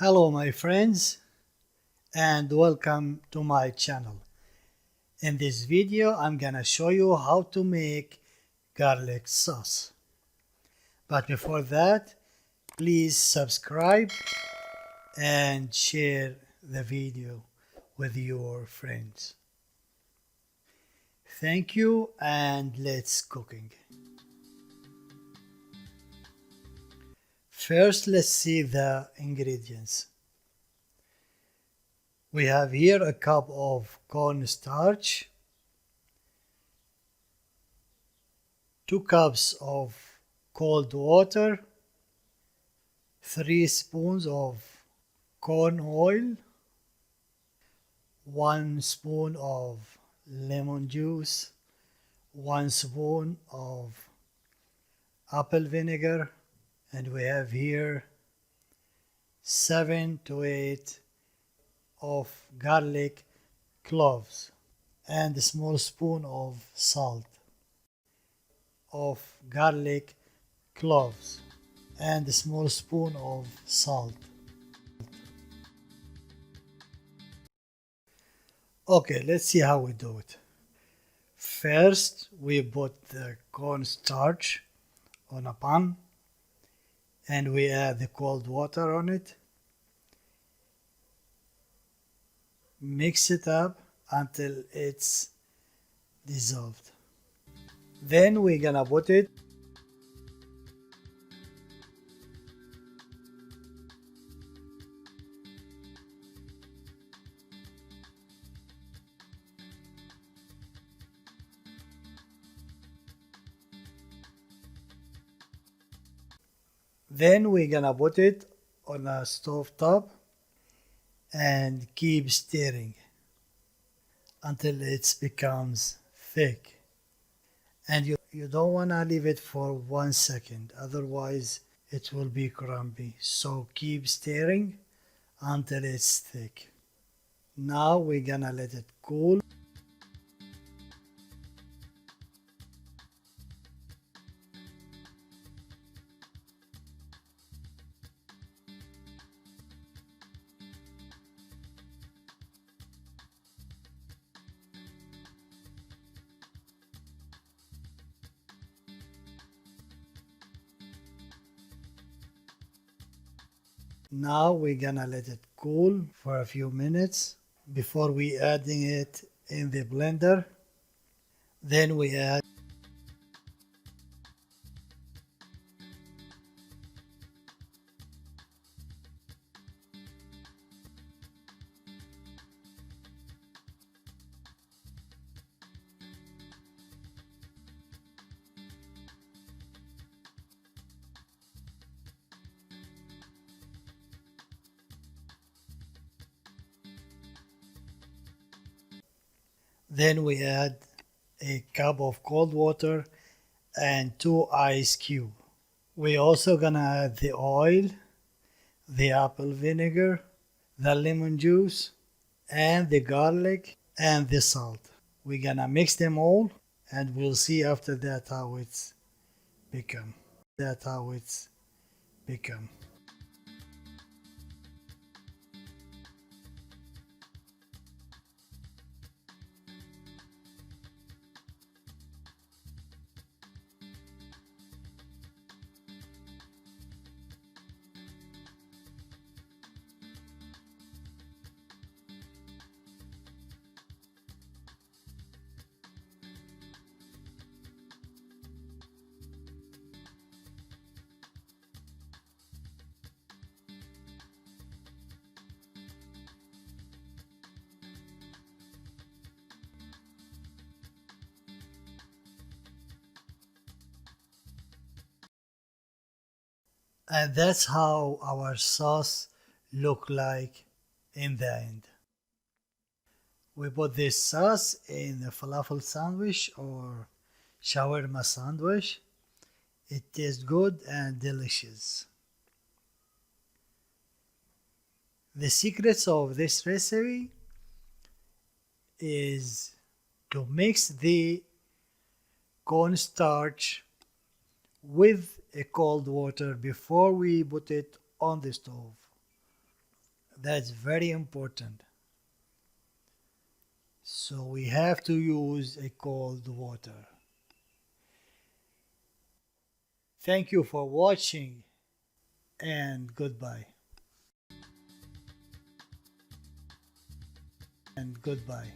Hello my friends and welcome to my channel. In this video I'm gonna show you how to make garlic sauce. But before that, please subscribe and share the video with your friends. Thank you and let's cooking. First let's see the ingredients. We have here a cup of cornstarch, 2 cups of cold water, 3 spoons of corn oil, 1 spoon of lemon juice, 1 spoon of apple vinegar, and we have here 7 to 8 of garlic cloves and a small spoon of salt. Of garlic cloves and a small spoon of salt. Okay, let's see how we do it. First, we put the cornstarch on a pan and we add the cold water on it. Mix it up until it's dissolved. Then we're gonna put it on a stove top and keep stirring until it becomes thick. And you don't want to leave it for 1 second, otherwise it will be crumbly. So keep stirring until it's thick. Now we're gonna let it cool. Now we're gonna let it cool for a few minutes before we adding it in the blender. Then we add a cup of cold water and 2 ice cubes. We're also gonna add the oil, the apple vinegar, the lemon juice, and the garlic and the salt. We're gonna mix them all and we'll see after that how it's become. And that's how our sauce look like in the end. We put this sauce in a falafel sandwich or shawarma sandwich. It tastes good and delicious. The secrets of this recipe is to mix the cornstarch with a cold water before we put it on the stove. That's very important. So we have to use a cold water. Thank you for watching and goodbye. And goodbye.